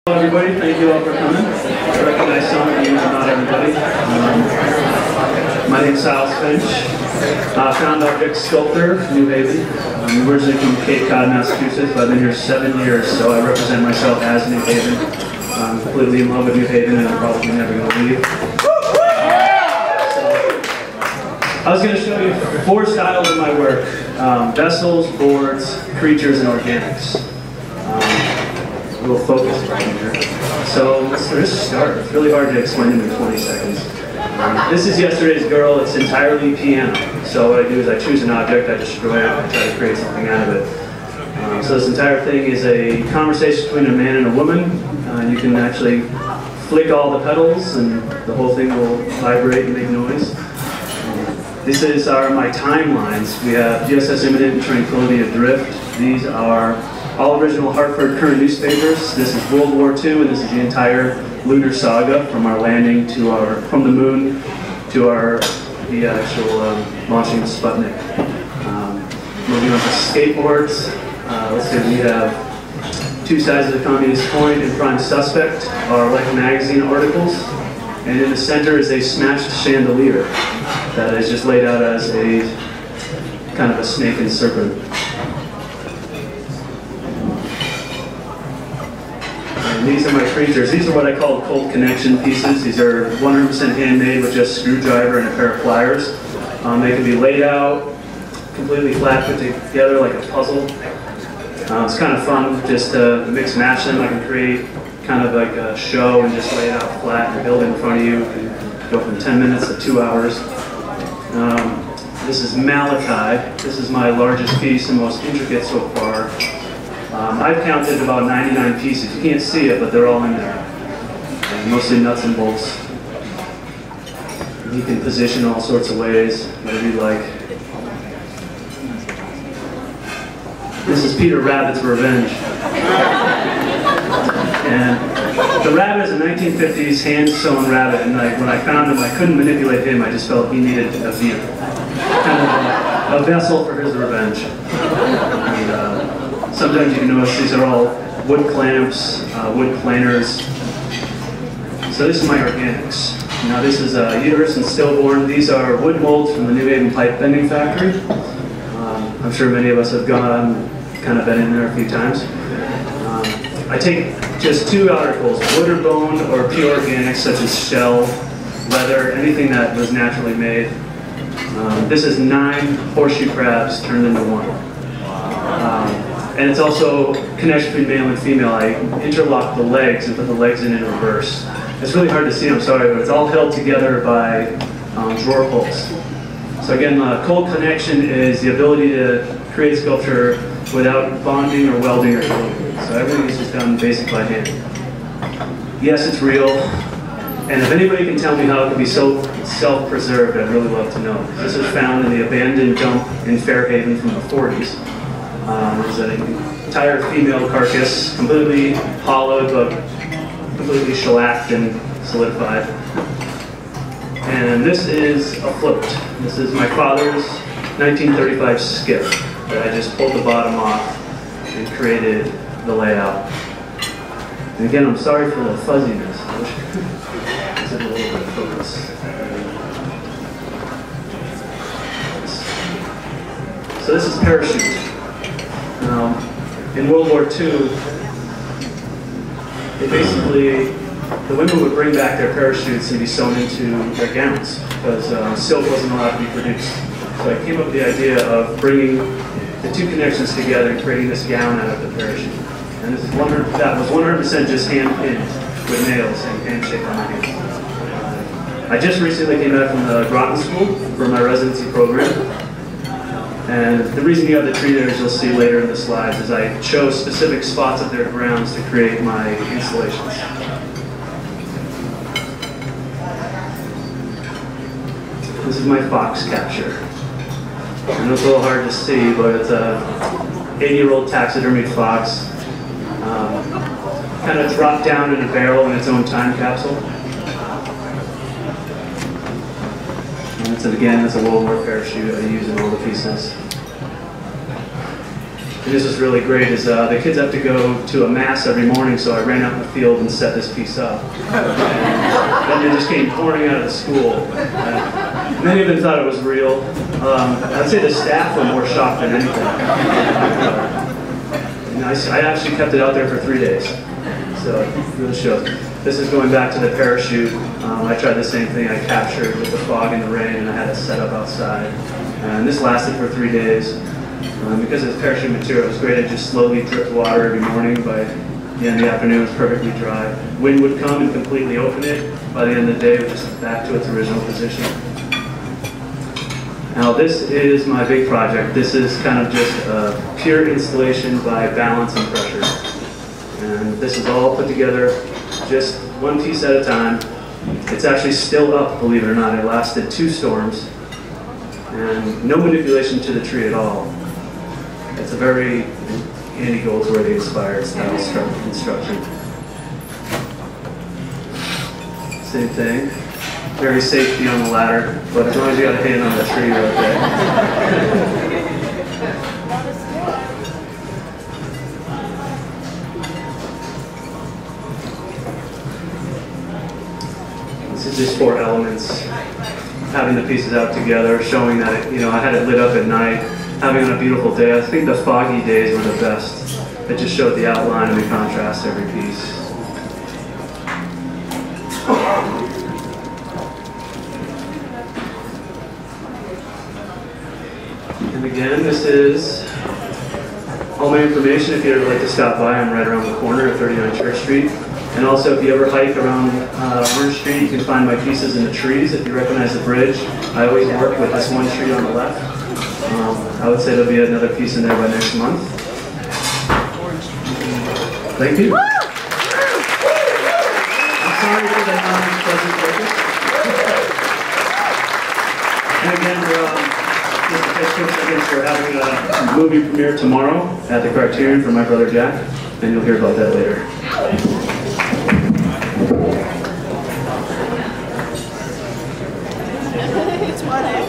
Hello everybody, thank you all for coming. I recognize some of you, but not everybody. My name is Finch. Found object sculptor, New Haven. I'm originally from Cape Cod, Massachusetts, but I've been here 7 years, so I represent myself as New Haven. I'm completely in love with New Haven, and I'm probably never going to leave. I was going to show you 4 styles of my work: vessels, boards, creatures, and organics. A little focus right here. So let's just start. It's really hard to explain in 20 seconds. This is yesterday's girl. It's entirely piano. So what I do is I choose an object, I destroy it, I try to create something out of it. So this entire thing is a conversation between a man and a woman. You can actually flick all the pedals and the whole thing will vibrate and make noise. This is my timelines. We have USS Imminent and Tranquility Adrift. These are all original Hartford Current newspapers. This is World War II, and this is the entire lunar saga from our landing to from the moon to the actual launching of Sputnik. Moving on to skateboards. Let's see, we have 2 sides of the communist coin, and prime suspect are Life magazine articles. And in the center is a smashed chandelier that is just laid out as a kind of a snake and serpent. And these are my creatures. These are what I call cold connection pieces. These are 100% handmade with just a screwdriver and a pair of pliers. They can be laid out completely flat, put together like a puzzle. It's kind of fun just to mix and match them. I can create kind of like a show and just lay it out flat and build it in front of you. It can go from 10 minutes to 2 hours. This is Malachi. This is my largest piece and most intricate so far. I've counted about 99 pieces. You can't see it, but they're all in there. And mostly nuts and bolts. You can position all sorts of ways, whatever you like. This is Peter Rabbit's Revenge. And the rabbit is a 1950s hand-sewn rabbit, and when I found him, I couldn't manipulate him. I just felt he needed a vehicle, kind of a vessel for his revenge. And, sometimes you can notice these are all wood clamps, wood planers. So this is my organics. Now this is uterus and stillborn. These are wood molds from the New Haven pipe bending factory. I'm sure many of us have gone, kind of been in there a few times. I take just 2 articles, wood or bone, or pure organics such as shell, leather, anything that was naturally made. This is 9 horseshoe crabs turned into 1. And it's also connection between male and female. I interlock the legs and put the legs in reverse. It's really hard to see, I'm sorry, but it's all held together by drawer pulls. So again, cold connection is the ability to create sculpture without bonding or welding or gluing. So everything is just done basic by hand. Yes, it's real. And if anybody can tell me how it can be so self-preserved, I'd really love to know. This was found in the abandoned dump in Fairhaven from the 40s. There's an entire female carcass, completely hollowed, but completely shellacked and solidified. And this is a float. This is my father's 1935 skiff that I just pulled the bottom off and created the layout. And again, I'm sorry for the fuzziness. It's a little bit of focus. So this is parachute. In World War II, the women would bring back their parachutes and be sewn into their gowns because silk wasn't allowed to be produced. So I came up with the idea of bringing the 2 connections together and creating this gown out of the parachute. And this is that was 100% just hand pinned with nails and handshaped on my hands. I just recently came back from the Groton School for my residency program. And the reason you have the tree there, as you'll see later in the slides, is I chose specific spots of their grounds to create my installations. This is my fox capture. I know it's a little hard to see, but it's a 80-year-old taxidermied fox. Kind of dropped down in a barrel in its own time capsule. And again, it's a World War parachute I use in all the pieces. and this is really great, is the kids have to go to a mass every morning, so I ran out in the field and set this piece up. And then they just came pouring out of the school. Many of them thought it was real. I'd say the staff were more shocked than anything. I actually kept it out there for 3 days, so it really shows. This is going back to the parachute. I tried the same thing. I captured with the fog and the rain, and I had it set up outside. And this lasted for 3 days. Because it's parachute material, it was great. It just slowly dripped water every morning. By the end of the afternoon, it was perfectly dry. Wind would come and completely open it. By the end of the day, it was just back to its original position. Now, this is my big project. This is kind of just a pure installation by balance and pressure. And this is all put together just one piece at a time. It's actually still up, believe it or not. It lasted 2 storms. And no manipulation to the tree at all. It's a very Andy Goldsworthy inspired style construction. Same thing. Very safety on the ladder, but as long as you got a hand on the tree, you're okay. This is just 4 elements. Having the pieces out together, showing that I had it lit up at night, having on a beautiful day. I think the foggy days were the best. It just showed the outline and the contrast to every piece. And again, this is all my information. If you'd ever like to stop by, I'm right around the corner at 39 Church Street. And also, if you ever hike around Orange Street, you can find my pieces in the trees. If you recognize the bridge, I always work with this one tree on the left. I would say there'll be another piece in there by next month. Thank you. I'm sorry for that unpleasant focus. And again, Mr. Finch, we're having a movie premiere tomorrow at the Criterion for my brother Jack, and you'll hear about that later. It's funny.